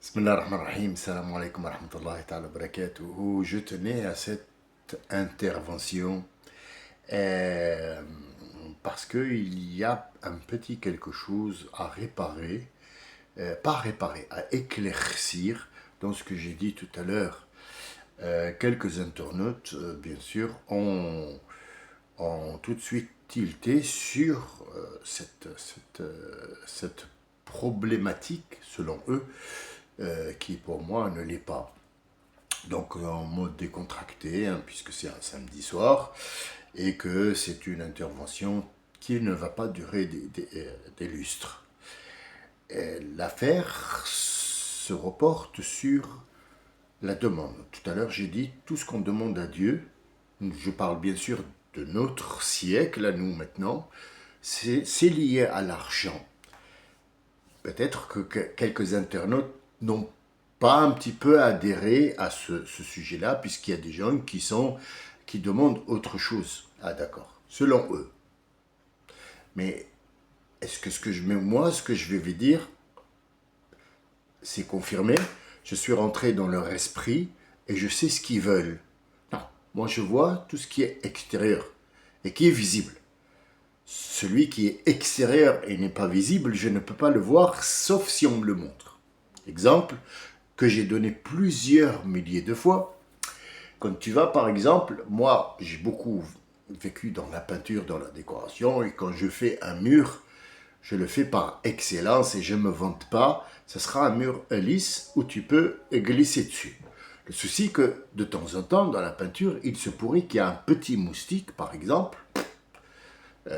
Bismillah ar-Rahman ar-Rahim, salam alaikum wa rahmatullahi ta'ala wa barakatuhu. Je tenais à cette intervention euh, parce qu'il y a un petit quelque chose à réparer, pas réparer, à éclaircir dans ce que j'ai dit tout à l'heure. Quelques internautes, bien sûr, ont tout de suite tilté sur cette problématique, selon eux, qui pour moi ne l'est pas. Donc en mode décontracté, hein, puisque c'est un samedi soir, et que c'est une intervention qui ne va pas durer des lustres. L'affaire se reporte sur la demande. Tout à l'heure, j'ai dit tout ce qu'on demande à Dieu, je parle bien sûr de notre siècle, à nous maintenant, c'est lié à l'argent. Peut-être que quelques internautes n'ont pas un petit peu adhéré à ce sujet-là, puisqu'il y a des gens qui demandent autre chose. Ah d'accord, selon eux. Mais est-ce que moi, ce que je vais vous dire, c'est confirmé? Je suis rentré dans leur esprit et je sais ce qu'ils veulent. Non, moi je vois tout ce qui est extérieur et qui est visible. Celui qui est extérieur et n'est pas visible, je ne peux pas le voir sauf si on me le montre. Exemple que j'ai donné plusieurs milliers de fois. Quand tu vas par exemple, moi j'ai beaucoup vécu dans la peinture, dans la décoration, et quand je fais un mur, je le fais par excellence et je ne me vante pas. Ce sera un mur lisse où tu peux glisser dessus. Le souci que de temps en temps dans la peinture, il se pourrait qu'il y ait un petit moustique par exemple.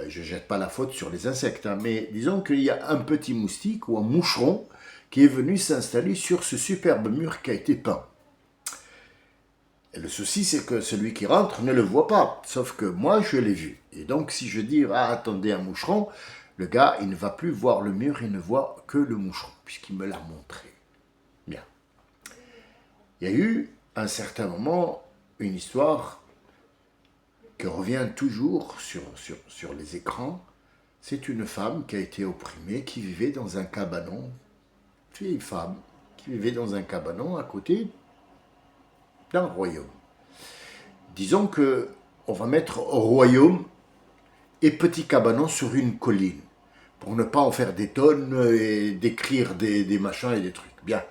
Je ne jette pas la faute sur les insectes, hein, mais disons qu'il y a un petit moustique ou un moucheron qui est venu s'installer sur ce superbe mur qui a été peint. Et le souci, c'est que celui qui rentre ne le voit pas, sauf que moi, je l'ai vu. Et donc, si je dis, ah, attendez un moucheron, le gars, il ne va plus voir le mur, il ne voit que le moucheron, puisqu'il me l'a montré. Bien. Il y a eu, à un certain moment, une histoire qui revient toujours sur les écrans. C'est une femme qui a été opprimée, qui vivait dans un cabanon, vieille femme, qui vivait dans un cabanon à côté d'un royaume. Disons que on va mettre royaume et petit cabanon sur une colline, pour ne pas en faire des tonnes et décrire des machins et des trucs. Bien.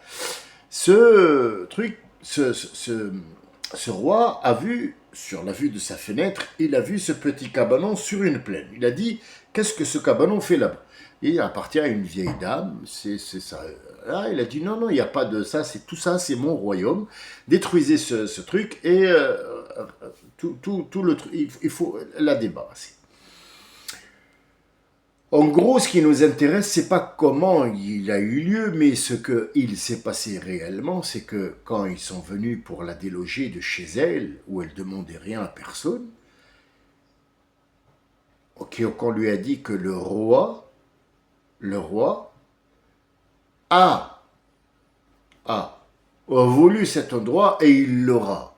Ce truc, ce roi a vu, sur la vue de sa fenêtre, il a vu ce petit cabanon sur une plaine. Il a dit, qu'est-ce que ce cabanon fait là-bas? Il appartient à une vieille dame, c'est ça. Là, il a dit, non, non, il n'y a pas de ça, c'est tout ça, c'est mon royaume. Détruisez ce truc et tout le truc, il faut la débarrasser. En gros, ce qui nous intéresse, c'est pas comment il a eu lieu, mais ce qu'il s'est passé réellement, c'est que quand ils sont venus pour la déloger de chez elle, où elle demandait rien à personne, qu'on lui a dit que le roi a, a voulu cet endroit et il l'aura.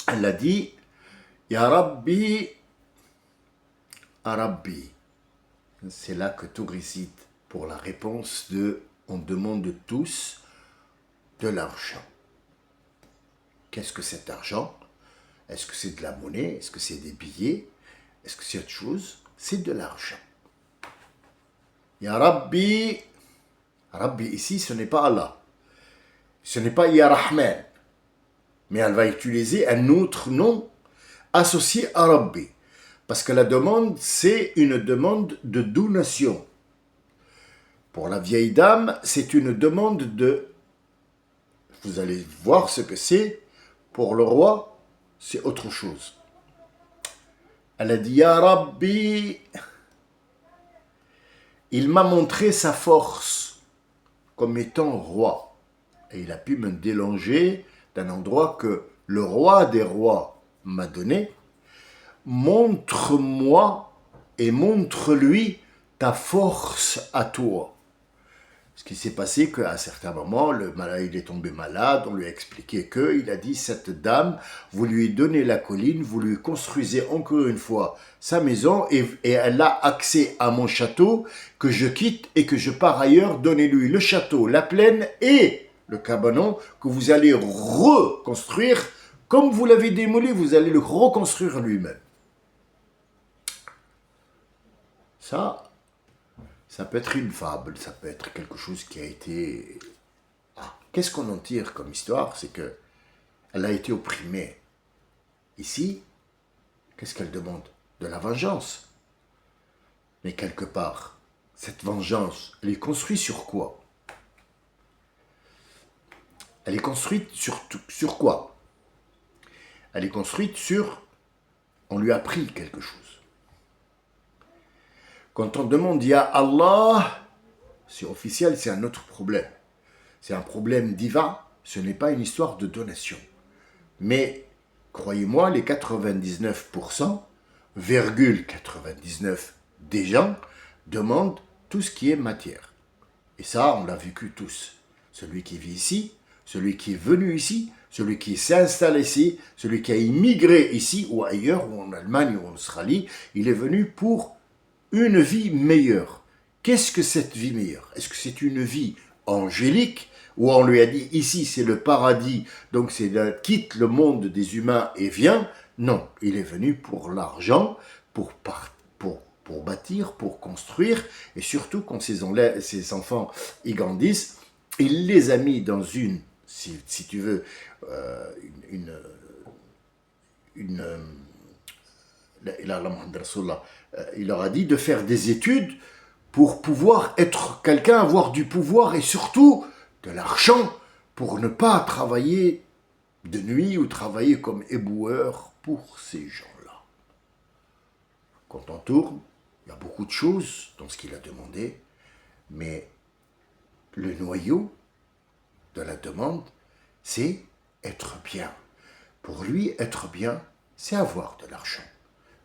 Elle a dit, Ya Rabbi, Rabbi. C'est là que tout réside pour la réponse de on demande tous de l'argent. Qu'est-ce que cet argent? Est-ce que c'est de la monnaie? Est-ce que c'est des billets? Est-ce que c'est autre chose? C'est de l'argent. Ya Rabbi, Rabbi ici ce n'est pas Allah. Ce n'est pas Ya Rahman. Mais elle va utiliser un autre nom associé à Rabbi. Parce que la demande, c'est une demande de donation. Pour la vieille dame, c'est une demande de... Vous allez voir ce que c'est. Pour le roi, c'est autre chose. Elle a dit, Ya Rabbi, il m'a montré sa force comme étant roi. Et il a pu me délonger d'un endroit que le roi des rois m'a donné. Montre-moi et montre-lui ta force à toi. Ce qui s'est passé qu'à un certain moment, le malade il est tombé malade, on lui a expliqué il a dit, cette dame, vous lui donnez la colline, vous lui construisez encore une fois sa maison et elle a accès à mon château que je quitte et que je pars ailleurs, donnez-lui le château, la plaine et le cabanon que vous allez reconstruire. Comme vous l'avez démoli, vous allez le reconstruire lui-même. Ça peut être une fable, ça peut être quelque chose qui a été... Ah, qu'est-ce qu'on en tire comme histoire? C'est que elle a été opprimée. Ici, qu'est-ce qu'elle demande? De la vengeance. Mais quelque part, cette vengeance, elle est construite sur quoi? Elle est construite sur quoi? Elle est construite sur... On lui a pris quelque chose. Quand on demande « Ya Allah », c'est officiel, c'est un autre problème. C'est un problème divin, ce n'est pas une histoire de donation. Mais, croyez-moi, les 99,99 des gens demandent tout ce qui est matière. Et ça, on l'a vécu tous. Celui qui vit ici, celui qui est venu ici, celui qui s'est installé ici, celui qui a immigré ici ou ailleurs, ou en Allemagne ou en Australie, il est venu pour une vie meilleure. Qu'est-ce que cette vie meilleure? Est-ce que c'est une vie angélique où on lui a dit ici c'est le paradis, donc c'est quitte le monde des humains et viens? Non, il est venu pour l'argent, pour bâtir, pour construire, et surtout quand ses enfants y grandissent, il les a mis dans une, si tu veux, il leur a dit de faire des études pour pouvoir être quelqu'un, avoir du pouvoir et surtout de l'argent pour ne pas travailler de nuit ou travailler comme éboueur pour ces gens-là. Quand on tourne, il y a beaucoup de choses dans ce qu'il a demandé, mais le noyau de la demande, c'est être bien. Pour lui, être bien, c'est avoir de l'argent.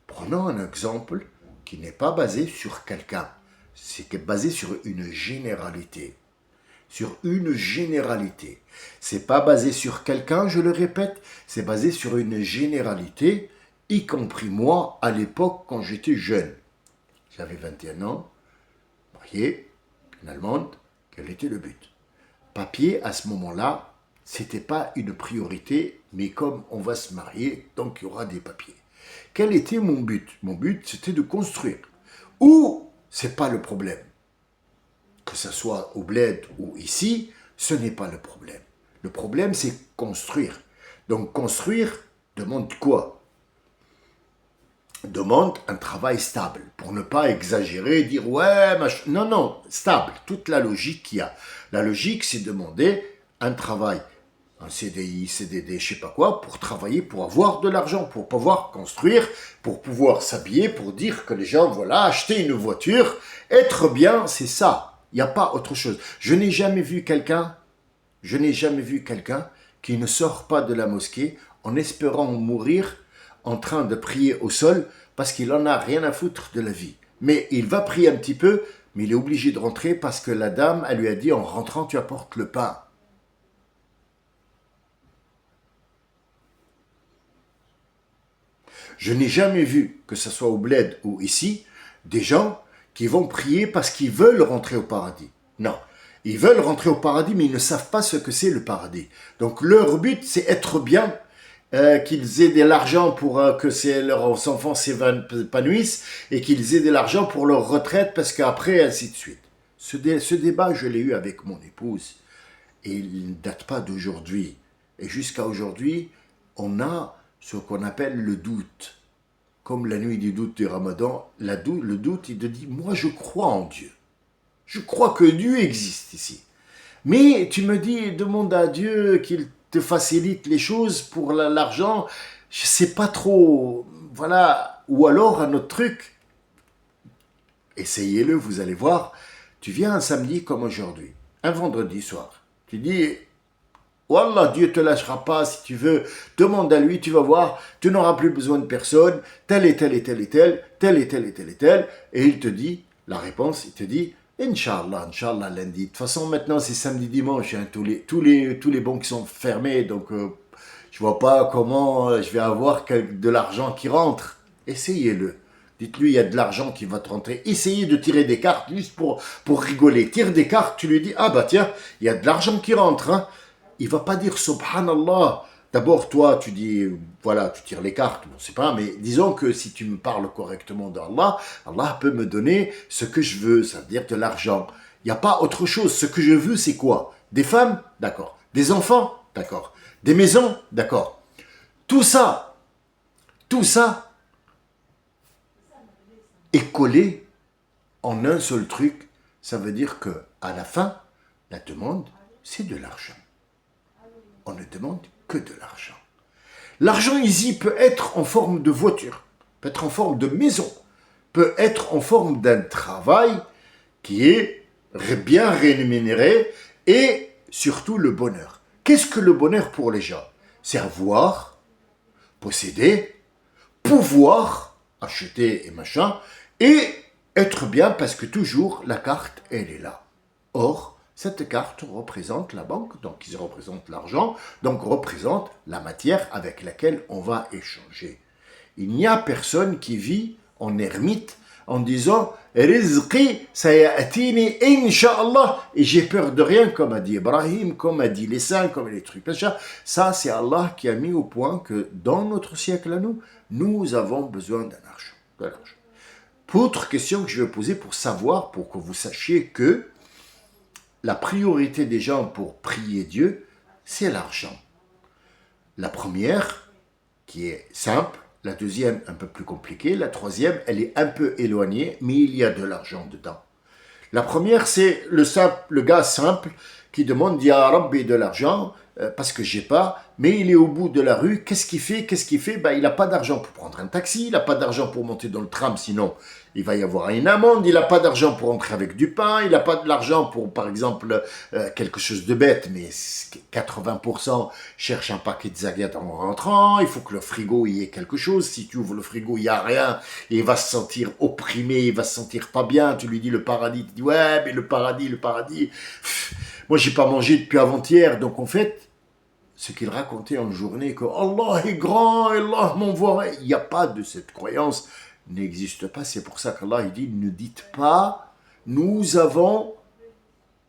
Prenons un exemple qui n'est pas basé sur quelqu'un, c'est basé sur une généralité. Sur une généralité. C'est pas basé sur quelqu'un, je le répète, c'est basé sur une généralité, y compris moi, à l'époque, quand j'étais jeune. J'avais 21 ans, marié, une Allemande, quel était le but? Papier, à ce moment-là, c'était pas une priorité, mais comme on va se marier, donc il y aura des papiers. Quel était mon but? Mon but, c'était de construire. Ou, c'est pas le problème. Que ce soit au bled ou ici, ce n'est pas le problème. Le problème, c'est construire. Donc, construire demande quoi? Demande un travail stable. Pour ne pas exagérer, dire ouais, non, non, stable. Toute la logique qu'il y a. La logique, c'est demander un travail, un CDI, CDD, je sais pas quoi, pour travailler, pour avoir de l'argent, pour pouvoir construire, pour pouvoir s'habiller, pour dire que les gens, voilà, acheter une voiture, être bien, c'est ça. Il n'y a pas autre chose. Je n'ai jamais vu quelqu'un qui ne sort pas de la mosquée en espérant mourir en train de prier au sol parce qu'il en a rien à foutre de la vie. Mais il va prier un petit peu, mais il est obligé de rentrer parce que la dame, elle lui a dit en rentrant, tu apportes le pain. Je n'ai jamais vu, que ce soit au bled ou ici, des gens qui vont prier parce qu'ils veulent rentrer au paradis. Non, ils veulent rentrer au paradis, mais ils ne savent pas ce que c'est le paradis. Donc leur but, c'est être bien, qu'ils aient de l'argent pour que leurs enfants s'épanouissent et qu'ils aient de l'argent pour leur retraite parce qu'après, ainsi de suite. Ce débat, je l'ai eu avec mon épouse et il ne date pas d'aujourd'hui. Et jusqu'à aujourd'hui, on a ce qu'on appelle le doute. Comme la nuit du doute du Ramadan, le doute, il te dit, moi je crois en Dieu. Je crois que Dieu existe ici. Mais tu me dis, demande à Dieu qu'il te facilite les choses pour l'argent. Je ne sais pas trop. Voilà. Ou alors un autre truc. Essayez-le, vous allez voir. Tu viens un samedi comme aujourd'hui, un vendredi soir. Tu dis, Wallah, Dieu te lâchera pas si tu veux. Demande à lui, tu vas voir, tu n'auras plus besoin de personne, tel et tel et tel et tel, tel et tel et tel et tel. Et il te dit, la réponse, il te dit, Inch'Allah, Inch'Allah, lundi. De toute façon, maintenant, c'est samedi, dimanche, hein, tous les banques sont fermés, donc je vois pas comment je vais avoir de l'argent qui rentre. Essayez-le. Dites-lui, il y a de l'argent qui va te rentrer. Essayez de tirer des cartes juste pour rigoler. Tire des cartes, tu lui dis, ah bah tiens, il y a de l'argent qui rentre. Hein. Il va pas dire subhanallah. D'abord, toi, tu dis, voilà, tu tires les cartes, bon, c'est pas, mais disons que si tu me parles correctement d'Allah, Allah peut me donner ce que je veux, ça veut dire de l'argent. Il n'y a pas autre chose. Ce que je veux, c'est quoi? Des femmes? D'accord. Des enfants? D'accord. Des maisons? D'accord. Tout ça est collé en un seul truc. Ça veut dire que à la fin, la demande, c'est de l'argent. On ne demande que de l'argent. L'argent ici peut être en forme de voiture, peut être en forme de maison, peut être en forme d'un travail qui est bien rémunéré et surtout le bonheur. Qu'est-ce que le bonheur pour les gens? C'est avoir, posséder, pouvoir, acheter et machin, et être bien parce que toujours la carte, elle est là. Or, cette carte représente la banque, donc ils représentent l'argent, donc représente la matière avec laquelle on va échanger. Il n'y a personne qui vit en ermite en disant « Rizqi sayatini insha'Allah » et j'ai peur de rien, comme a dit Ibrahim, comme a dit les saints, comme les trucs. Ça, c'est Allah qui a mis au point que dans notre siècle à nous, nous avons besoin d'un argent. Autre question que je vais poser pour savoir, pour que vous sachiez que la priorité des gens pour prier Dieu, c'est l'argent. La première, qui est simple, la deuxième, un peu plus compliquée, la troisième, elle est un peu éloignée, mais il y a de l'argent dedans. La première, c'est le gars simple qui demande, Ya Rabbi, de l'argent, parce que j'ai pas, mais il est au bout de la rue, qu'est-ce qu'il fait? Ben, il n'a pas d'argent pour prendre un taxi, il n'a pas d'argent pour monter dans le tram, sinon il va y avoir une amende, il n'a pas d'argent pour entrer avec du pain, il n'a pas de l'argent pour, par exemple, quelque chose de bête, mais 80% cherchent un paquet de zagat en rentrant, il faut que le frigo y ait quelque chose, si tu ouvres le frigo, il n'y a rien, et il va se sentir opprimé, il va se sentir pas bien, tu lui dis le paradis, tu dis ouais, mais le paradis, moi j'ai pas mangé depuis avant-hier, donc en fait, ce qu'il racontait en journée, que Allah est grand, Allah m'envoie, il n'y a pas de cette croyance, n'existe pas. C'est pour ça qu'Allah il dit, ne dites pas, nous avons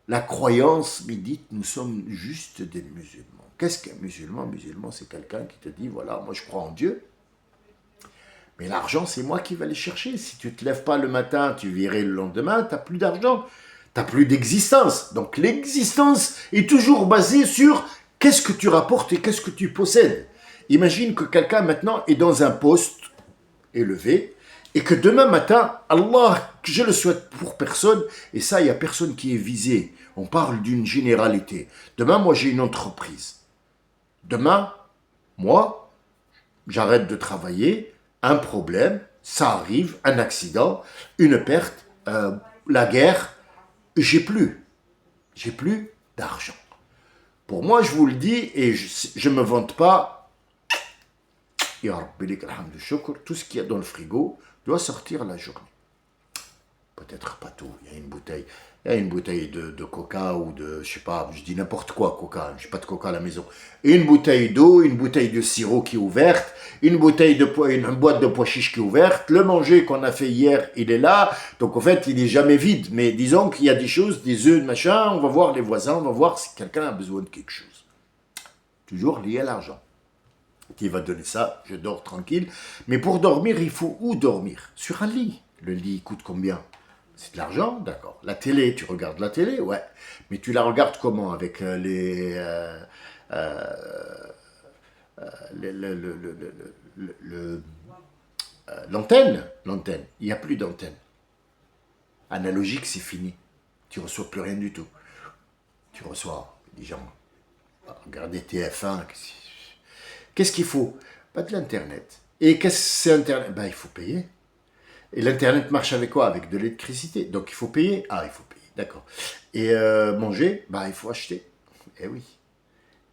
la croyance, mais dites, nous sommes juste des musulmans. Qu'est-ce qu'un musulman? Musulman, c'est quelqu'un qui te dit, voilà, moi je crois en Dieu, mais l'argent, c'est moi qui vais aller chercher. Si tu ne te lèves pas le matin, tu verras le lendemain, tu n'as plus d'argent, tu n'as plus d'existence. Donc l'existence est toujours basée sur qu'est-ce que tu rapportes et qu'est-ce que tu possèdes. Imagine que quelqu'un maintenant est dans un poste élevé, et que demain matin, Allah, je le souhaite pour personne, et ça, il n'y a personne qui est visé. On parle d'une généralité. Demain, moi, j'ai une entreprise. Demain, moi, j'arrête de travailler, un problème, ça arrive, un accident, une perte, la guerre, j'ai plus d'argent. Pour moi, je vous le dis, et je ne me vante pas, Ya Rabbi lik alhamdu shukr, tout ce qu'il y a dans le frigo doit sortir la journée. Peut-être pas tout, il y a une bouteille de coca ou de, je sais pas, je dis n'importe quoi, coca, je n'ai pas de coca à la maison. Une bouteille d'eau, une bouteille de sirop qui est ouverte, une boîte de pois chiches qui est ouverte, le manger qu'on a fait hier, il est là, donc en fait, il n'est jamais vide. Mais disons qu'il y a des choses, des œufs, machin, on va voir les voisins, on va voir si quelqu'un a besoin de quelque chose. Toujours lié à l'argent. Qui va donner ça, je dors tranquille. Mais pour dormir, il faut où dormir? Sur un lit. Le lit coûte combien? C'est de l'argent, d'accord. La télé, tu regardes la télé, ouais. Mais tu la regardes comment? Avec l'antenne. L'antenne. Il n'y a plus d'antenne. Analogique, c'est fini. Tu ne reçois plus rien du tout. Tu reçois des gens. Regardez TF1. Qu'est-ce qu'il faut? Pas de l'Internet. Et qu'est-ce que c'est Internet? Ben, il faut payer. Et l'Internet marche avec quoi? Avec de l'électricité. Donc, il faut payer. Ah, il faut payer, d'accord. Et manger? Ben, il faut acheter. Eh oui.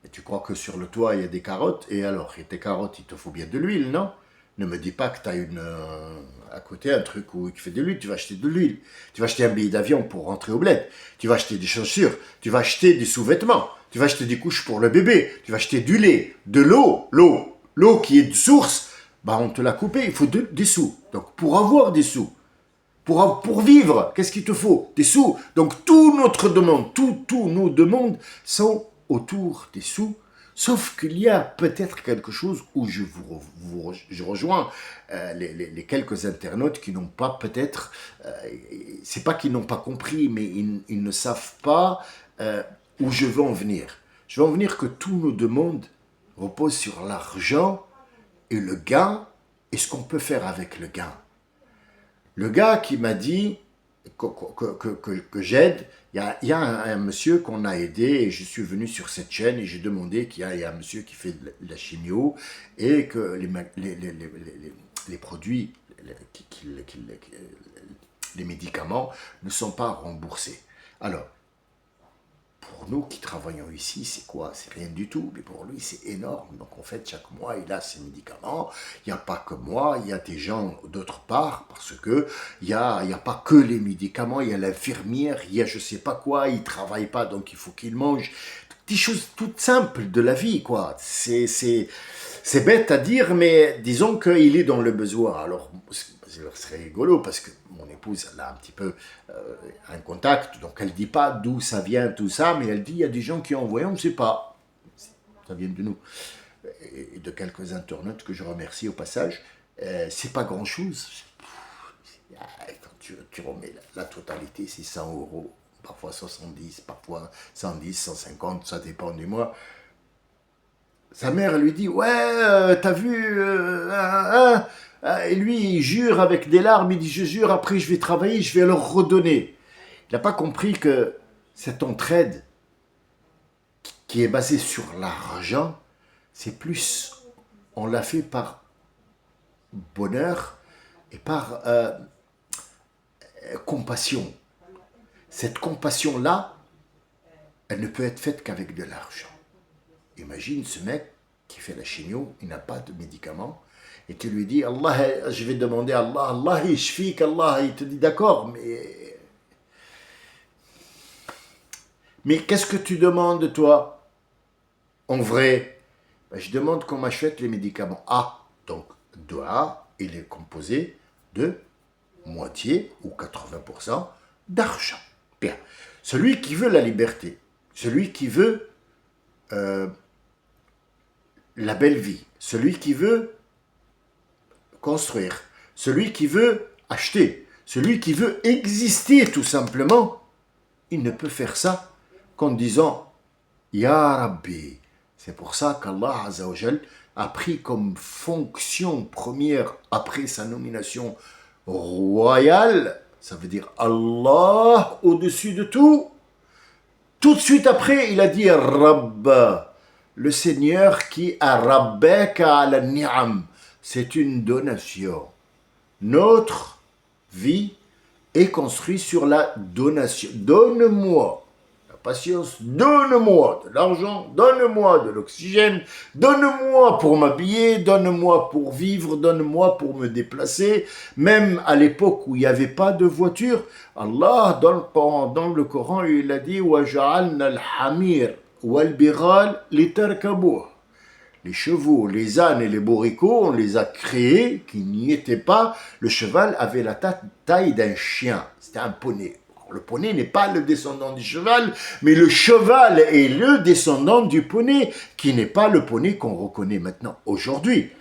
Et tu crois que sur le toit, il y a des carottes? Et alors, et tes carottes, il te faut bien de l'huile, non? Ne me dis pas que tu as à côté un truc qui fait de l'huile. Tu vas acheter de l'huile. Tu vas acheter un billet d'avion pour rentrer au bled. Tu vas acheter des chaussures. Tu vas acheter des sous-vêtements. Tu vas acheter des couches pour le bébé. Tu vas acheter du lait, de l'eau qui est de source. Bah, on te l'a coupé, il faut des sous. Donc, pour avoir des sous, pour vivre, qu'est-ce qu'il te faut? Des sous. Donc, tout notre demande, tous nos demandes sont autour des sous. Sauf qu'il y a peut-être quelque chose où je rejoins les quelques internautes qui n'ont pas peut-être, c'est pas qu'ils n'ont pas compris, mais ils ne savent pas où je veux en venir. Je veux en venir que tous nos demandes reposent sur l'argent et le gain et ce qu'on peut faire avec le gain. Le gars qui m'a dit que j'aide, il y a un monsieur qu'on a aidé et je suis venu sur cette chaîne et j'ai demandé qu'il y a un monsieur qui fait de la chimio et que les produits, les médicaments ne sont pas remboursés. Alors, pour nous qui travaillons ici, c'est quoi? C'est rien du tout, mais pour lui, c'est énorme. Donc en fait, chaque mois, il a ses médicaments. Il n'y a pas que moi, il y a des gens d'autre part, parce que il y a pas que les médicaments, il y a l'infirmière, il y a je sais pas quoi, il ne travaille pas, donc il faut qu'il mange. Des choses toutes simples de la vie, quoi. C'est bête à dire, mais disons qu'il est dans le besoin. Alors, ce serait rigolo parce que mon épouse, elle a un petit peu un contact, donc elle ne dit pas d'où ça vient, tout ça, mais elle dit il y a des gens qui ont envoyé, on ne sait pas. Ça vient de nous. Et de quelques internautes que je remercie au passage. C'est pas grand-chose. Quand tu remets la totalité, c'est 100 euros, parfois 70, parfois 110, 150, ça dépend du mois. Sa mère lui dit, ouais, t'as vu, et lui, il jure avec des larmes, il dit, je jure, après je vais travailler, je vais leur redonner. Il n'a pas compris que cette entraide qui est basée sur l'argent, c'est plus, on l'a fait par bonheur et par compassion. Cette compassion-là, elle ne peut être faite qu'avec de l'argent. Imagine ce mec qui fait la chimio, il n'a pas de médicaments, et tu lui dis, Allah, je vais demander à Allah, Allah, ishfik, Allah, il te dit d'accord, mais qu'est-ce que tu demandes, toi, en vrai? Ben, je demande qu'on m'achète les médicaments. Ah, donc, doua, il est composé de moitié ou 80% d'argent. Bien. Celui qui veut la liberté, celui qui veut la belle vie, celui qui veut construire, celui qui veut acheter, celui qui veut exister tout simplement, il ne peut faire ça qu'en disant Ya Rabbi. C'est pour ça qu'Allah Azza wa Jal a pris comme fonction première après sa nomination royale, ça veut dire Allah au-dessus de tout. Tout de suite après, il a dit Rabb, le Seigneur qui a rabbeka ala ni'am. C'est une donation. Notre vie est construite sur la donation. Donne-moi la patience, donne-moi de l'argent, donne-moi de l'oxygène, donne-moi pour m'habiller, donne-moi pour vivre, donne-moi pour me déplacer. Même à l'époque où il n'y avait pas de voiture, Allah, dans le Coran, il a dit « Waja'alna al-hamir wal-bighal litarkabuh » Les chevaux, les ânes et les bourricots, on les a créés, qui n'y étaient pas. Le cheval avait la taille d'un chien, c'était un poney. Le poney n'est pas le descendant du cheval, mais le cheval est le descendant du poney, qui n'est pas le poney qu'on reconnaît maintenant aujourd'hui.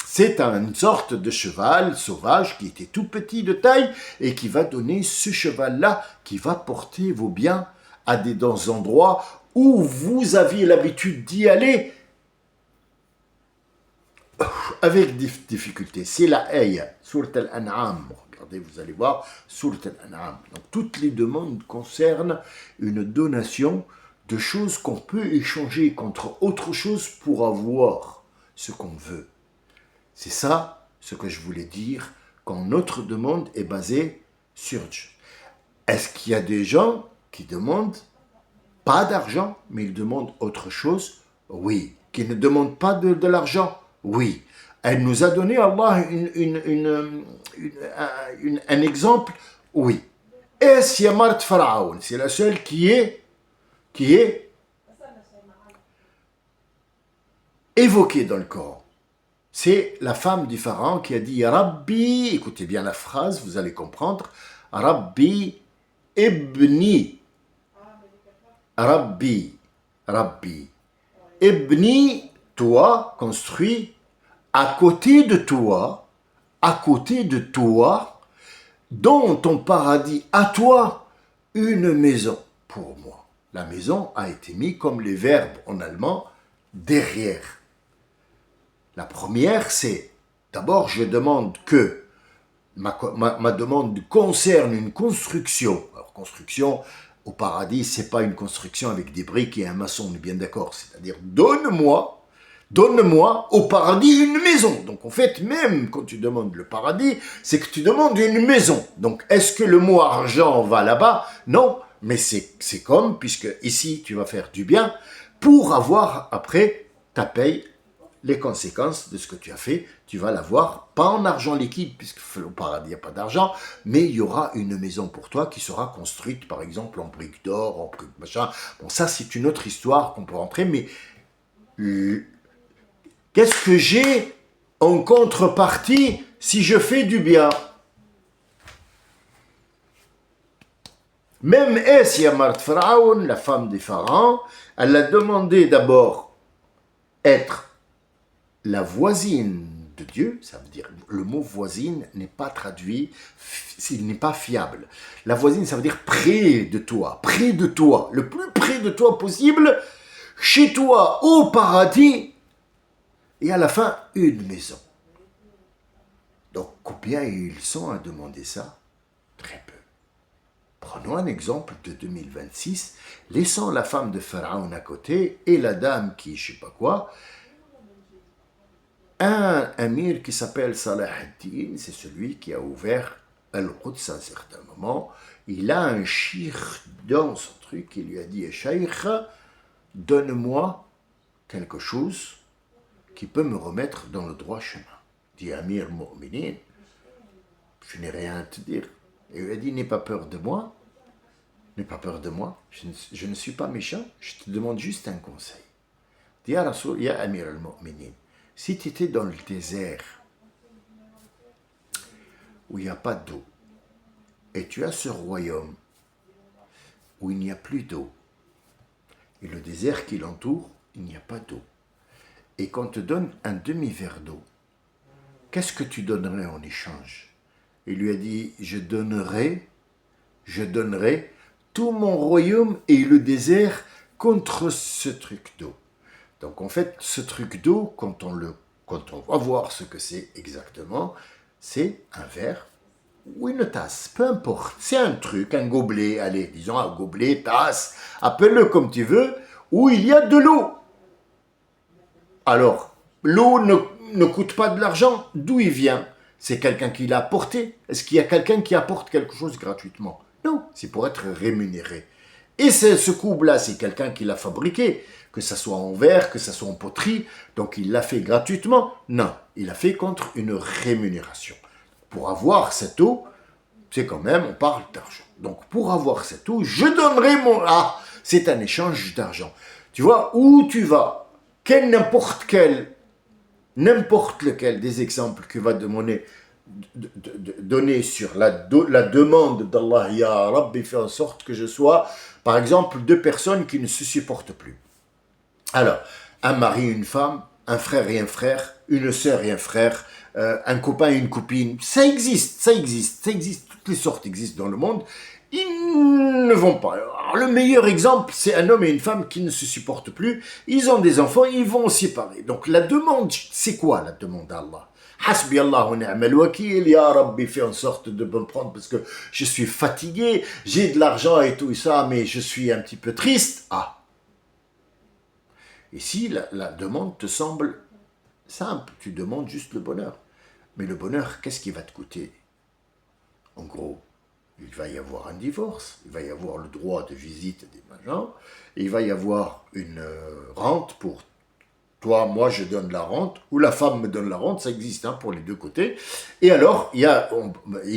C'est une sorte de cheval sauvage qui était tout petit de taille et qui va donner ce cheval-là qui va porter vos biens à des endroits où vous aviez l'habitude d'y aller avec difficulté. C'est la ayah, Surat al-An'am. Regardez, vous allez voir, Surat al-An'am. Donc, toutes les demandes concernent une donation de choses qu'on peut échanger contre autre chose pour avoir ce qu'on veut. C'est ça ce que je voulais dire quand notre demande est basée sur Dieu. Est-ce qu'il y a des gens qui demandent pas d'argent, mais ils demandent autre chose? Oui. Qui ne demandent pas de l'argent? Oui. Elle nous a donné, Allah, un exemple? Oui. Et Siamart Pharaon, c'est la seule qui est évoquée dans le Coran. c'est la femme du pharaon qui a dit Rabbi, écoutez bien la phrase, vous allez comprendre, Rabbi ibni, Rabbi, Rabbi, ibni, toi, construit, à côté de toi, dans ton paradis, à toi, une maison pour moi. La maison a été mise comme les verbes en allemand derrière. La première, c'est d'abord je demande que ma demande concerne une construction. Alors construction au paradis, c'est pas une construction avec des briques et un maçon, on est bien d'accord. C'est-à-dire donne-moi au paradis une maison. Donc en fait, même quand tu demandes le paradis, c'est que tu demandes une maison. Donc est-ce que le mot argent va là-bas? Non, mais c'est comme, puisque ici tu vas faire du bien, pour avoir après ta paye, les conséquences de ce que tu as fait, tu vas l'avoir, pas en argent liquide, puisque au paradis il n'y a pas d'argent, mais il y aura une maison pour toi qui sera construite, par exemple, en briques d'or, en briques machin. Bon, ça c'est une autre histoire qu'on peut rentrer, mais qu'est-ce que j'ai en contrepartie si je fais du bien? Même Yamarт Pharaon, la femme des pharaons, elle a demandé d'abord être la voisine de Dieu, ça veut dire, le mot voisine n'est pas traduit, il n'est pas fiable. La voisine, ça veut dire près de toi, le plus près de toi possible, chez toi, au paradis, et à la fin, une maison. Donc, combien ils sont à demander ça? Très peu. Prenons un exemple de 2026, laissant la femme de Pharaon à côté et la dame qui, je sais pas quoi, un amir qui s'appelle Salah ad-Din, c'est celui qui a ouvert Al-Quds à un certain moment. Il a un shir dans son truc, il lui a dit Shaykh, donne-moi quelque chose qui peut me remettre dans le droit chemin. Dit Amir Mu'minin, je n'ai rien à te dire. Et il lui a dit, n'aie pas peur de moi, je ne suis pas méchant, je te demande juste un conseil. Dit Ya Rasoul, Ya Amir al-Mu'minin, si tu étais dans le désert où il n'y a pas d'eau, et tu as ce royaume où il n'y a plus d'eau, et le désert qui l'entoure, il n'y a pas d'eau, et qu'on te donne un demi-verre d'eau, qu'est-ce que tu donnerais en échange? Il lui a dit, je donnerai tout mon royaume et le désert contre ce truc d'eau. Donc en fait, ce truc d'eau, quand on va voir ce que c'est exactement, c'est un verre ou une tasse, peu importe. C'est un truc, un gobelet, allez, disons un gobelet, tasse, appelle-le comme tu veux, où il y a de l'eau. Alors, l'eau ne coûte pas de l'argent, d'où il vient? C'est quelqu'un qui l'a apporté. Est-ce qu'il y a quelqu'un qui apporte quelque chose gratuitement? Non, c'est pour être rémunéré. Et ce couple-là, c'est quelqu'un qui l'a fabriqué, que ce soit en verre, que ce soit en poterie, donc il l'a fait gratuitement? Non, il l'a fait contre une rémunération. Pour avoir cette eau, c'est quand même, on parle d'argent. Donc pour avoir cette eau, je donnerai mon... Ah, c'est un échange d'argent. Tu vois, où tu vas, n'importe lequel des exemples que va donner sur la demande d'Allah, Ya Rabbi, fais en sorte que je sois, par exemple, deux personnes qui ne se supportent plus. Alors, un mari et une femme, un frère et un frère, une sœur et un frère, un copain et une copine, ça existe, toutes les sortes existent dans le monde, ils ne vont pas. Alors, le meilleur exemple, c'est un homme et une femme qui ne se supportent plus, ils ont des enfants, ils vont se séparer. Donc la demande, c'est quoi la demande d'Allah? Hasbi Allah wa ni'mal wakil, Ya Rabbi, fais en sorte de me prendre parce que je suis fatigué, j'ai de l'argent et tout ça, mais je suis un petit peu triste. Ah. Ici, la demande te semble simple, tu demandes juste le bonheur. Mais le bonheur, qu'est-ce qui va te coûter? En gros, il va y avoir un divorce, il va y avoir le droit de visite des machins, il va y avoir une rente pour toi, moi je donne la rente, ou la femme me donne la rente, ça existe pour les deux côtés. Et alors,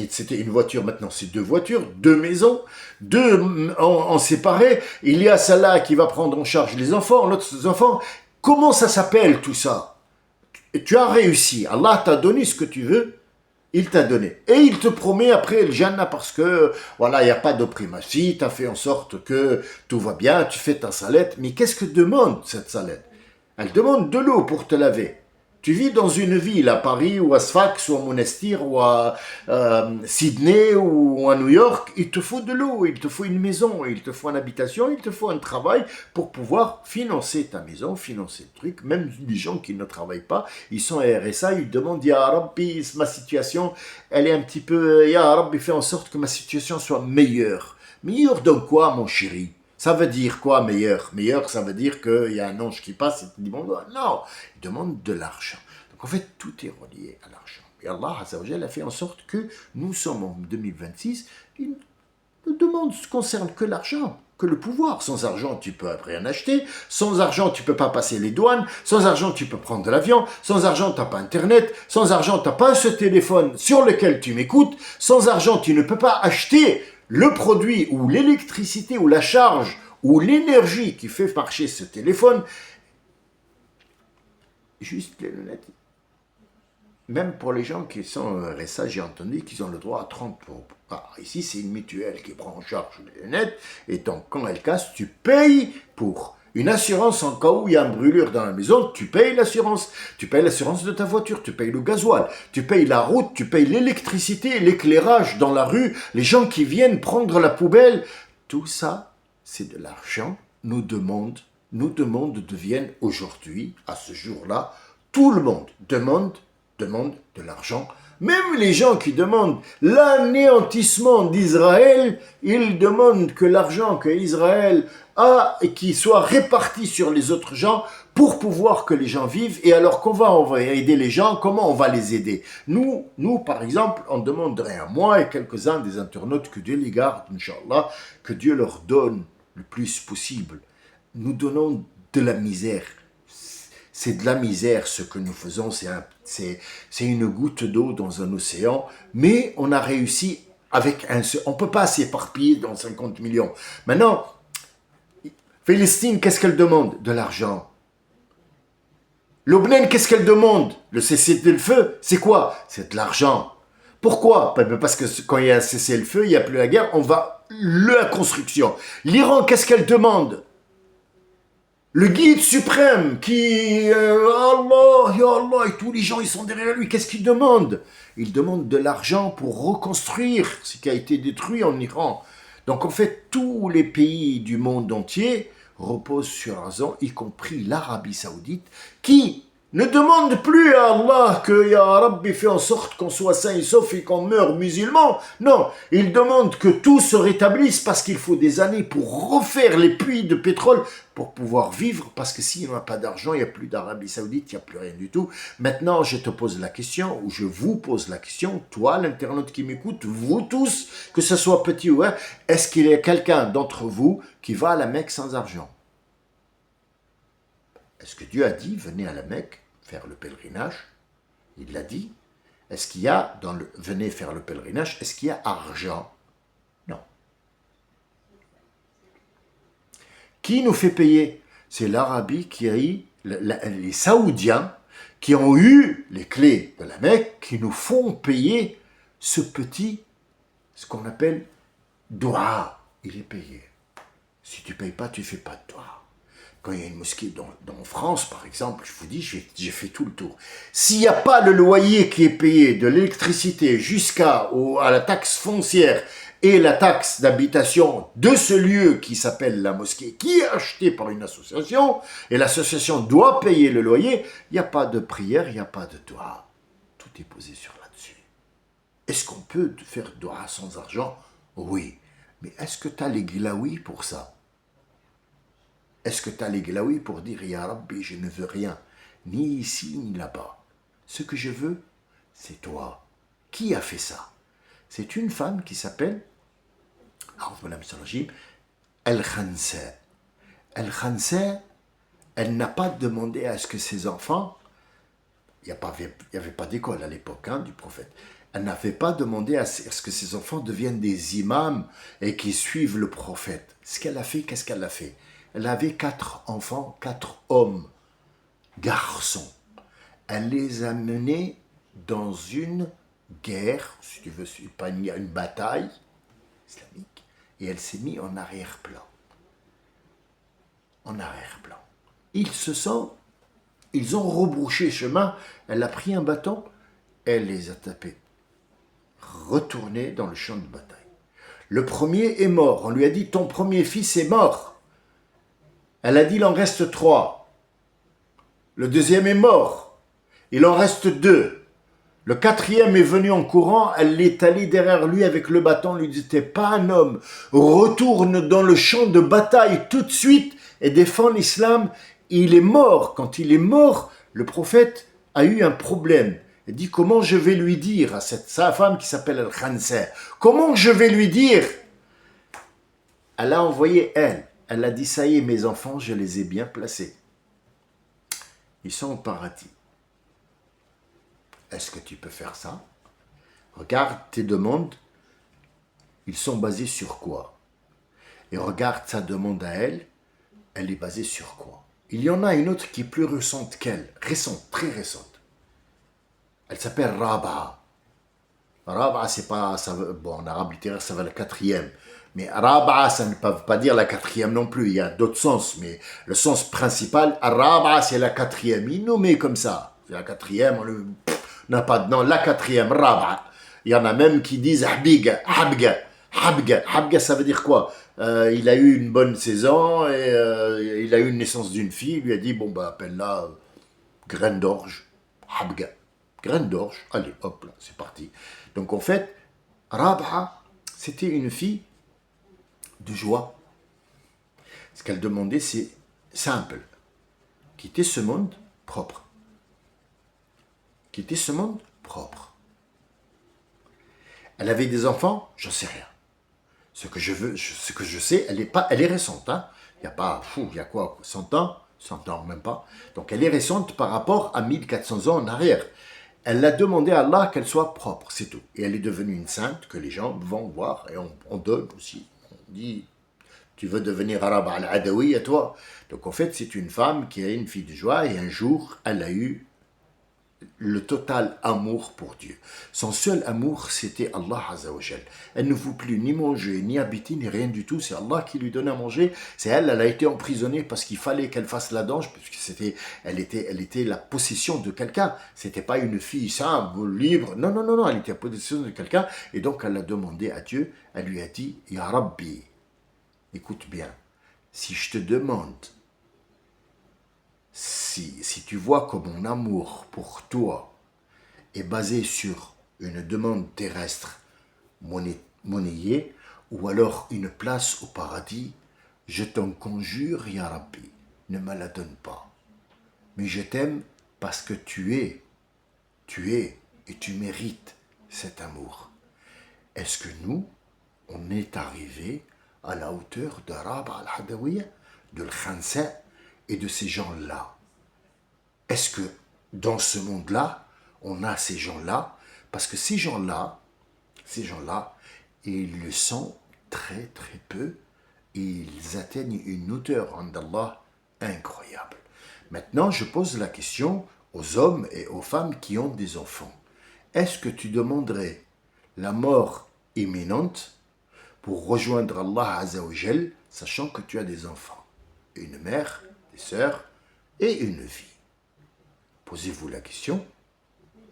c'était une voiture, maintenant c'est deux voitures, deux maisons, deux en séparés, il y a celle-là qui va prendre en charge les enfants, l'autre les enfants. Comment ça s'appelle tout ça? tu as réussi, Allah t'a donné ce que tu veux, il t'a donné. Et il te promet après le Jannah parce que, voilà, il n'y a pas d'opprimatie, tu as fait en sorte que tout va bien, tu fais ta salette. Mais qu'est-ce que demande cette salette? Elle demande de l'eau pour te laver. Tu vis dans une ville à Paris ou à Sfax ou à Monastir ou à Sydney ou à New York, il te faut de l'eau, il te faut une maison, il te faut une habitation, il te faut un travail pour pouvoir financer ta maison, financer le truc. Même les gens qui ne travaillent pas, ils sont à RSA, ils demandent Ya Rabbi, ma situation, elle est un petit peu, Ya Rabbi, fais en sorte que ma situation soit meilleure. Meilleure dans quoi, mon chéri? Ça veut dire quoi, meilleur? Meilleur, ça veut dire qu'il y a un ange qui passe et te dit bon, non, il demande de l'argent. Donc en fait, tout est relié à l'argent. Et Allah Azzawajal a fait en sorte que nous sommes en 2026, il ne demande ce qui concerne que l'argent, que le pouvoir. Sans argent, tu peux rien acheter. Sans argent, tu ne peux pas passer les douanes. Sans argent, tu peux prendre de l'avion. Sans argent, tu n'as pas Internet. Sans argent, tu n'as pas ce téléphone sur lequel tu m'écoutes. Sans argent, tu ne peux pas acheter le produit ou l'électricité ou la charge ou l'énergie qui fait marcher ce téléphone. Juste les lunettes. Même pour les gens qui sont RSA, j'ai entendu qu'ils ont le droit à 30 euros. Alors ici, c'est une mutuelle qui prend en charge les lunettes. Et donc, quand elle casse, tu payes pour une assurance en cas où il y a une brûlure dans la maison. Tu payes l'assurance. Tu payes l'assurance de ta voiture. Tu payes le gasoil. Tu payes la route. Tu payes l'électricité, l'éclairage dans la rue. Les gens qui viennent prendre la poubelle. Tout ça, c'est de l'argent. Nous demandent deviennent aujourd'hui, à ce jour-là, tout le monde demande de l'argent. Même les gens qui demandent l'anéantissement d'Israël, ils demandent que l'argent qu'Israël a et qui soit réparti sur les autres gens pour pouvoir que les gens vivent. Et alors on va aider les gens, comment on va les aider? Nous, par exemple, on demanderait à moi et quelques-uns des internautes que Dieu les garde, Inch'Allah, que Dieu leur donne le plus possible. Nous donnons de la misère. C'est de la misère ce que nous faisons, c'est une goutte d'eau dans un océan, mais on a réussi avec on ne peut pas s'éparpiller dans 50 millions. Maintenant, Palestine, qu'est-ce qu'elle demande? De l'argent. Lobnen, qu'est-ce qu'elle demande? Le cessez-le-feu, c'est quoi? C'est de l'argent. Pourquoi? Parce que quand il y a un cessez-le-feu, il n'y a plus la guerre, on va la construction. L'Iran, qu'est-ce qu'elle demande? Le guide suprême qui, Allah, ya Allah, et tous les gens, ils sont derrière lui. Qu'est-ce qu'il demande? Il demande de l'argent pour reconstruire ce qui a été détruit en Iran. Donc en fait, tous les pays du monde entier reposent sur l'argent, y compris l'Arabie Saoudite, qui ne demande plus à Allah que Ya Rabbi fait en sorte qu'on soit sain et sauf et qu'on meure musulman. Non, il demande que tout se rétablisse parce qu'il faut des années pour refaire les puits de pétrole pour pouvoir vivre, parce que s'il n'y a pas d'argent, il n'y a plus d'Arabie Saoudite, il n'y a plus rien du tout. Maintenant, je te pose la question, ou je vous pose la question, toi, l'internaute qui m'écoute, vous tous, que ce soit petit ou grand, est-ce qu'il y a quelqu'un d'entre vous qui va à la Mecque sans argent? Est-ce que Dieu a dit, venez à la Mecque faire le pèlerinage? Il l'a dit. Est-ce qu'il y a, venez faire le pèlerinage, est-ce qu'il y a argent? Non. Qui nous fait payer? C'est l'Arabie qui a eu, les Saoudiens qui ont eu les clés de la Mecque, qui nous font payer ce qu'on appelle doua. Il est payé. Si tu ne payes pas, tu ne fais pas de doua. Quand il y a une mosquée dans France, par exemple, je vous dis, j'ai fait tout le tour. S'il n'y a pas le loyer qui est payé, de l'électricité jusqu'à la taxe foncière et la taxe d'habitation de ce lieu qui s'appelle la mosquée, qui est acheté par une association, et l'association doit payer le loyer, il n'y a pas de prière, il n'y a pas de doua. Tout est posé sur là-dessus. Est-ce qu'on peut faire doua sans argent? Oui. Mais est-ce que tu as les glaouis pour ça? Est-ce que tu as les glaouis pour dire « Ya Rabbi, je ne veux rien, ni ici, ni là-bas. Ce que je veux, c'est toi. » Qui a fait ça? C'est une femme qui s'appelle El-Khansa. El-Khansa, elle n'a pas demandé à ce que ses enfants, il n'y avait pas d'école à l'époque du prophète, elle n'avait pas demandé à ce que ses enfants deviennent des imams et qui suivent le prophète. Ce qu'elle a fait, qu'est-ce qu'elle a fait? Elle avait 4 enfants, 4 hommes, garçons. elle les a menés dans une guerre, si tu veux, pas une bataille islamique, et elle s'est mise en arrière-plan. En arrière-plan. Ils ont rebrouché chemin, elle a pris un bâton, elle les a tapés. Retournés dans le champ de bataille. Le premier est mort, on lui a dit ton premier fils est mort. Elle a dit il en reste 3. Le deuxième est mort, il en reste 2. Le 4e est venu en courant, elle est allée derrière lui avec le bâton, lui dit t'es pas un homme, retourne dans le champ de bataille tout de suite et défends l'islam. Il est mort. Quand il est mort, le prophète a eu un problème. Il dit comment je vais lui dire à sa femme qui s'appelle Al-Khansa, comment je vais lui dire? Elle a envoyé elle a dit ça y est mes enfants, je les ai bien placés. Ils sont au paradis. Est-ce que tu peux faire ça? Regarde tes demandes, ils sont basés sur quoi? Et regarde sa demande à elle est basée sur quoi? Il y en a une autre qui est plus récente qu'elle, très récente. Elle s'appelle Raba'a. Raba'a, c'est pas, en arabe littéraire, ça va la 4e. Mais Raba'a, ça ne peut pas dire la 4e non plus. Il y a d'autres sens, mais le sens principal, Raba'a, c'est la 4e. Il nous met comme ça. C'est la 4e, on n'a pas de nom. La 4e, Raba'a. Il y en a même qui disent Habga. Habga, ça veut dire quoi? Il a eu une bonne saison et il a eu une naissance d'une fille. Il lui a dit bon, bah, appelle-la graine d'orge. Habga. Graine d'orge. Allez, hop, là, c'est parti. Donc en fait, Raba'a, c'était une fille de joie. Ce qu'elle demandait, c'est simple. Quitter ce monde propre. Quitter ce monde propre. Elle avait des enfants, j'en sais rien. Ce que je sais, elle est récente. Hein. Il y a quoi, 100 ans? 100 ans, même pas. Donc elle est récente par rapport à 1400 ans en arrière. Elle a demandé à Allah qu'elle soit propre, c'est tout. Et elle est devenue une sainte que les gens vont voir. Et on donne aussi. On dit, tu veux devenir arabe al-Adawi à toi? Donc en fait, c'est une femme qui est une fille de joie. Et un jour, elle a eu le total amour pour Dieu. Son seul amour, c'était Allah Azza wa Jal. Elle ne voulait plus ni manger, ni habiter, ni rien du tout. C'est Allah qui lui donnait à manger. C'est elle a été emprisonnée parce qu'il fallait qu'elle fasse la danse, puisque elle était la possession de quelqu'un. C'était pas une fille simple, libre. Non, elle était la possession de quelqu'un. Et donc, elle a demandé à Dieu, elle lui a dit, Ya Rabbi, écoute bien, si je te demande si tu vois que mon amour pour toi est basé sur une demande terrestre monnayée ou alors une place au paradis, je t'en conjure, Ya Rabbi, ne me la donne pas. Mais je t'aime parce que tu es et tu mérites cet amour. Est-ce que nous, on est arrivé à la hauteur de Raba'a al-Adawiya, de Al-Khansa et de ces gens-là? Est-ce que dans ce monde-là, on a ces gens-là? Parce que ces gens-là, ils le sont très très peu et ils atteignent une hauteur en Allah incroyable. Maintenant, je pose la question aux hommes et aux femmes qui ont des enfants. Est-ce que tu demanderais la mort imminente pour rejoindre Allah Azza wa Jal, sachant que tu as des enfants, une mère, des sœurs et une fille? Posez-vous la question,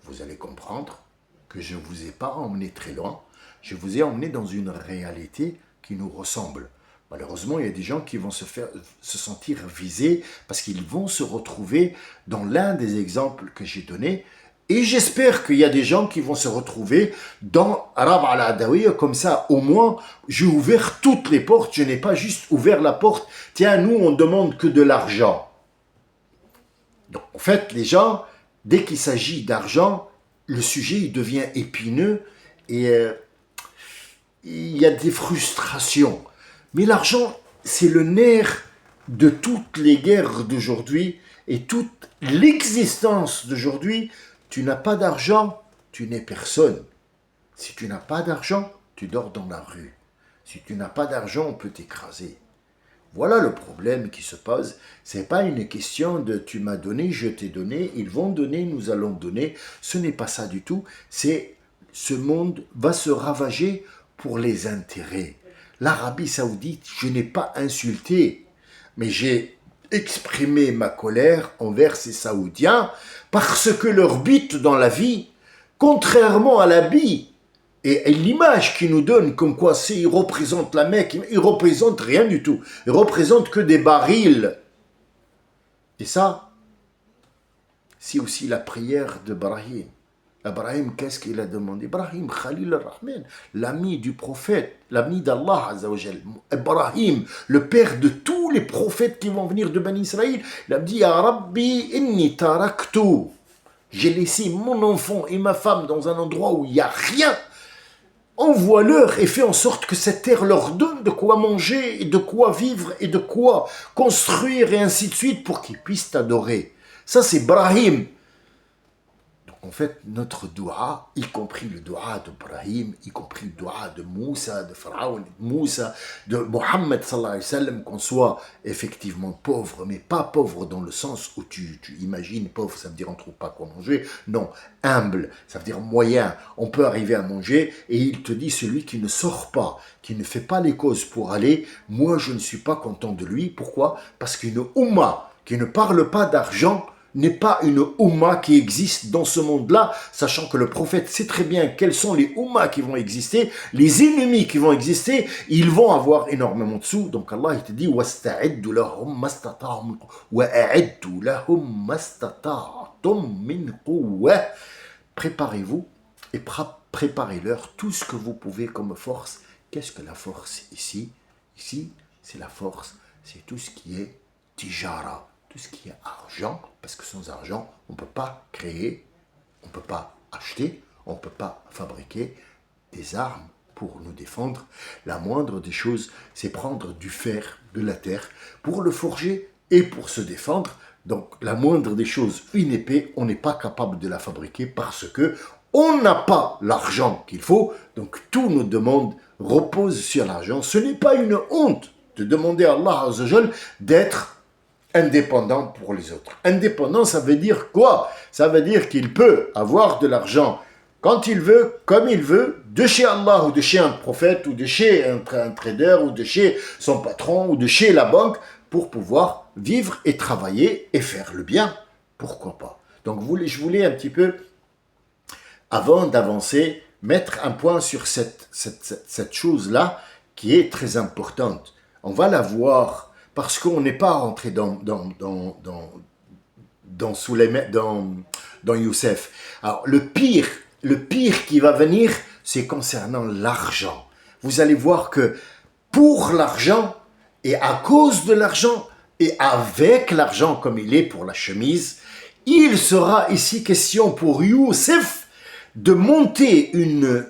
vous allez comprendre que je ne vous ai pas emmené très loin, je vous ai emmené dans une réalité qui nous ressemble. Malheureusement, il y a des gens qui vont se sentir visés parce qu'ils vont se retrouver dans l'un des exemples que j'ai donnés. Et j'espère qu'il y a des gens qui vont se retrouver dans Raba'a al-Adawiya, comme ça, au moins, j'ai ouvert toutes les portes, je n'ai pas juste ouvert la porte, tiens, nous, on demande que de l'argent. Donc, en fait, les gens, dès qu'il s'agit d'argent, le sujet il devient épineux et il y a des frustrations. Mais l'argent, c'est le nerf de toutes les guerres d'aujourd'hui et toute l'existence d'aujourd'hui. Tu n'as pas d'argent, tu n'es personne. Si tu n'as pas d'argent, tu dors dans la rue. Si tu n'as pas d'argent, on peut t'écraser. Voilà le problème qui se pose. Ce n'est pas une question de tu m'as donné, je t'ai donné, ils vont donner, nous allons donner. Ce n'est pas ça du tout. C'est ce monde va se ravager pour les intérêts. L'Arabie Saoudite, je n'ai pas insulté, mais j'ai exprimé ma colère envers ces Saoudiens parce que leur but dans la vie, contrairement à l'habit et l'image qu'ils nous donnent comme quoi ils représentent la Mecque, ils ne représentent rien du tout. Ils représentent que des barils. Et ça, c'est aussi la prière de Ibrahim. Ibrahim, qu'est-ce qu'il a demandé? Ibrahim, Khalil al-Rahman, l'ami du prophète, l'ami d'Allah Azzawajal. Ibrahim, le père de tous les prophètes qui vont venir de Bani Israël, il a dit, Ya Rabbi, inni taraktu. J'ai laissé mon enfant et ma femme dans un endroit où il n'y a rien. Envoie-leur et fais en sorte que cette terre leur donne de quoi manger, et de quoi vivre, et de quoi construire, et ainsi de suite, pour qu'ils puissent t'adorer. Ça, c'est Ibrahim. En fait, notre dua, y compris le dua d'Ibrahim, y compris le dua de Moussa, de Pharaon, de Mohammed sallallahu alayhi wa sallam, qu'on soit effectivement pauvre, mais pas pauvre dans le sens où tu imagines pauvre, ça veut dire on ne trouve pas quoi manger. Non, humble, ça veut dire moyen. On peut arriver à manger et il te dit celui qui ne sort pas, qui ne fait pas les causes pour aller, moi je ne suis pas content de lui. Pourquoi? Parce qu'une Oumma qui ne parle pas d'argent n'est pas une Oumma qui existe dans ce monde-là, sachant que le prophète sait très bien quels sont les Oummas qui vont exister, les ennemis qui vont exister, ils vont avoir énormément de sous. Donc Allah il te dit وَاسْتَعِدُّ لَهُمْ مَسْتَطَعْتُمْ وَأَعِدُّ لَهُمْ مَسْتَطَعْتُمْ مِنْ قُوَّةٍ. Préparez-vous et préparez-leur tout ce que vous pouvez comme force. Qu'est-ce que la force ici? Ici, c'est la force, c'est tout ce qui est tijara. Tout ce qui est argent, parce que sans argent, on ne peut pas créer, on ne peut pas acheter, on ne peut pas fabriquer des armes pour nous défendre. La moindre des choses, c'est prendre du fer de la terre pour le forger et pour se défendre. Donc la moindre des choses, une épée, on n'est pas capable de la fabriquer parce que on n'a pas l'argent qu'il faut. Donc tous nos demandes reposent sur l'argent. Ce n'est pas une honte de demander à Allah Azzawajal d'être indépendant pour les autres. Indépendant, ça veut dire quoi? Ça veut dire qu'il peut avoir de l'argent quand il veut, comme il veut, de chez Allah ou de chez un prophète ou de chez un trader ou de chez son patron ou de chez la banque pour pouvoir vivre et travailler et faire le bien. Pourquoi pas? Donc je voulais un petit peu, avant d'avancer, mettre un point sur cette chose-là qui est très importante. On va la voir parce qu'on n'est pas rentré dans Youssef. Alors, le pire qui va venir, c'est concernant l'argent. Vous allez voir que pour l'argent, et à cause de l'argent, et avec l'argent comme il est pour la chemise, il sera ici question pour Youssef de monter une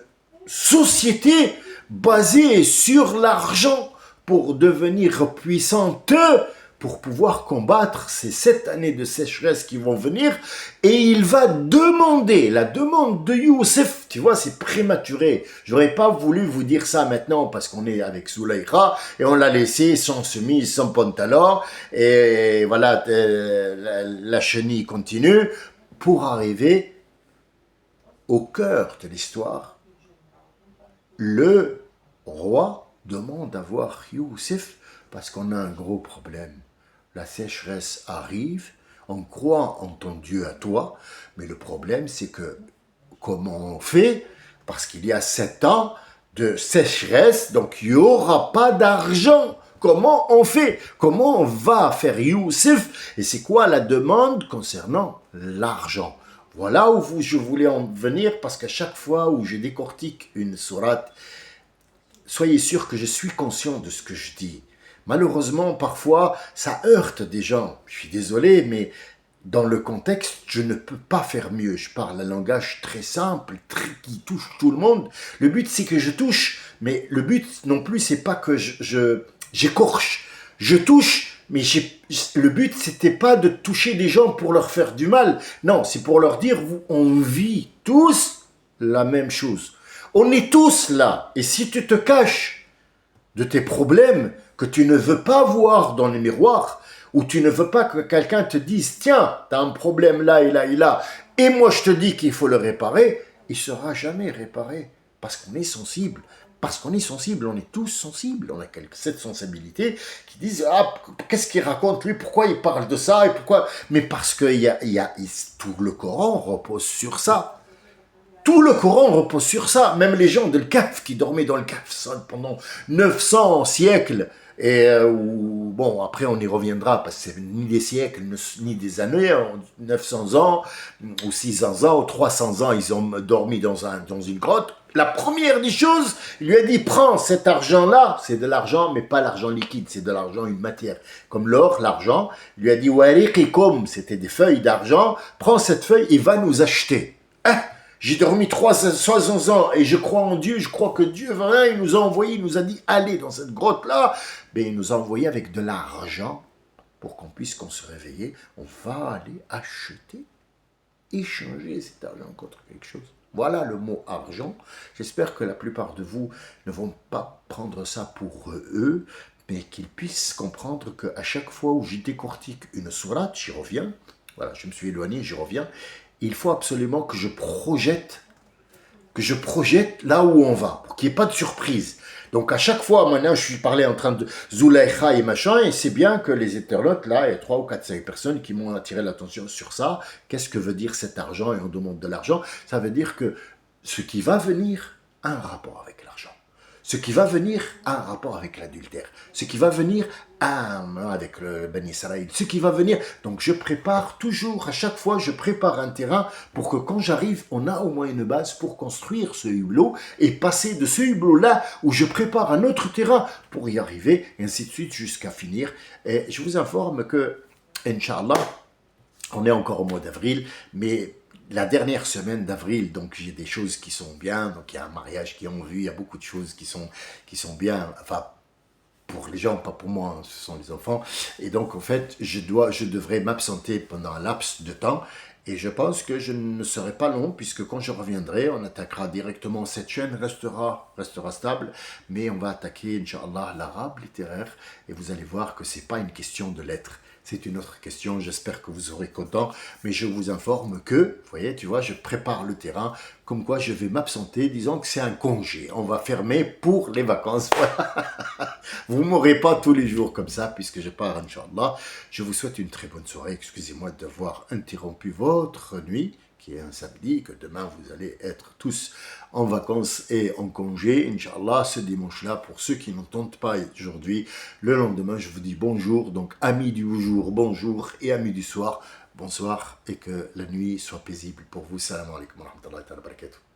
société basée sur l'argent pour devenir puissante, pour pouvoir combattre ces 7 années de sécheresse qui vont venir. Et il va demander, la demande de Youssef, tu vois, c'est prématuré. J'aurais pas voulu vous dire ça maintenant parce qu'on est avec Zulaïkha et on l'a laissé sans chemise, sans pantalon. Et voilà, la chenille continue pour arriver au cœur de l'histoire. Le roi demande à voir Youssef parce qu'on a un gros problème. La sécheresse arrive, on croit en ton Dieu à toi, mais le problème c'est que comment on fait? Parce qu'il y a 7 ans de sécheresse, donc il n'y aura pas d'argent. Comment on fait? Comment on va faire Youssef? Et c'est quoi la demande concernant l'argent? Voilà où je voulais en venir parce qu'à chaque fois où je décortique une sourate, soyez sûr que je suis conscient de ce que je dis. Malheureusement, parfois, ça heurte des gens. Je suis désolé, mais dans le contexte, je ne peux pas faire mieux. Je parle un langage très simple, qui touche tout le monde. Le but, c'est que je touche, mais le but non plus, c'est pas que j'écorche. Je touche, mais le but, c'était pas de toucher des gens pour leur faire du mal. Non, c'est pour leur dire, on vit tous la même chose. On est tous là. Et si tu te caches de tes problèmes que tu ne veux pas voir dans le miroir, ou tu ne veux pas que quelqu'un te dise, tiens, tu as un problème là et là et là, et moi je te dis qu'il faut le réparer, il ne sera jamais réparé, parce qu'on est sensible. Parce qu'on est sensible, on est tous sensibles, on a cette sensibilité qui disent ah qu'est-ce qu'il raconte lui, pourquoi il parle de ça et pourquoi, mais parce que tout le Coran repose sur ça. Tout le Coran repose sur ça. Même les gens de le Kahf qui dormaient dans le Kahf pendant 900 siècles. Et bon, après on y reviendra parce que c'est ni des siècles ni des années, 900 ans ou 600 ans ou 300 ans, ils ont dormi dans une grotte. La première des choses, il lui a dit prends cet argent-là, c'est de l'argent, mais pas l'argent liquide, c'est de l'argent, une matière, comme l'or, l'argent. Il lui a dit wariqikum, c'était des feuilles d'argent, prends cette feuille et va nous acheter. Hein? J'ai dormi 300 ans et je crois en Dieu, je crois que Dieu, voilà, il nous a envoyé, il nous a dit allez dans cette grotte-là. Mais il nous a envoyé avec de l'argent pour qu'on puisse, qu'on se réveille, on va aller acheter, échanger cet argent contre quelque chose. Voilà le mot argent. J'espère que la plupart de vous ne vont pas prendre ça pour eux, mais qu'ils puissent comprendre qu'à chaque fois où je décortique une sourate, j'y reviens, voilà, je me suis éloigné, j'y reviens, il faut absolument que je projette là où on va, pour qu'il n'y ait pas de surprise. Donc à chaque fois, maintenant je suis parlé en train de Zulaïcha et machin, et c'est bien que les internautes, là, il y a 3 ou 4, 5 personnes qui m'ont attiré l'attention sur ça. Qu'est-ce que veut dire cet argent et on demande de l'argent? Ça veut dire que ce qui va venir a un rapport avec l'argent. Ce qui va venir a un rapport avec l'adultère. Ce qui va venir avec le Ben Israël. Ce qui va venir. Donc je prépare toujours, à chaque fois, je prépare un terrain pour que quand j'arrive, on a au moins une base pour construire ce hublot et passer de ce hublot-là où je prépare un autre terrain pour y arriver, et ainsi de suite jusqu'à finir. Et je vous informe que, Inch'Allah, on est encore au mois d'avril, mais la dernière semaine d'avril, donc j'ai des choses qui sont bien, donc il y a un mariage qui ont vu, il y a beaucoup de choses qui sont bien, enfin pour les gens, pas pour moi, hein, ce sont les enfants, et donc en fait je devrais m'absenter pendant un laps de temps, et je pense que je ne serai pas long, puisque quand je reviendrai, on attaquera directement, cette chaîne restera stable, mais on va attaquer, Inch'Allah, l'arabe littéraire, et vous allez voir que c'est pas une question de lettres. C'est une autre question, j'espère que vous serez content, mais je vous informe que, vous voyez, tu vois, je prépare le terrain, comme quoi je vais m'absenter, disons que c'est un congé, on va fermer pour les vacances. Vous ne m'aurez pas tous les jours comme ça, puisque je pars, Inch'Allah. Je vous souhaite une très bonne soirée, excusez-moi d'avoir interrompu votre nuit, qui est un samedi, que demain vous allez être tous en vacances et en congé, Inch'Allah, ce dimanche-là, pour ceux qui n'entendent pas aujourd'hui, le lendemain, je vous dis bonjour, donc amis du jour, bonjour, et amis du soir, bonsoir, et que la nuit soit paisible pour vous. Salam alaikum wa rahmatullahi wa barakatuh.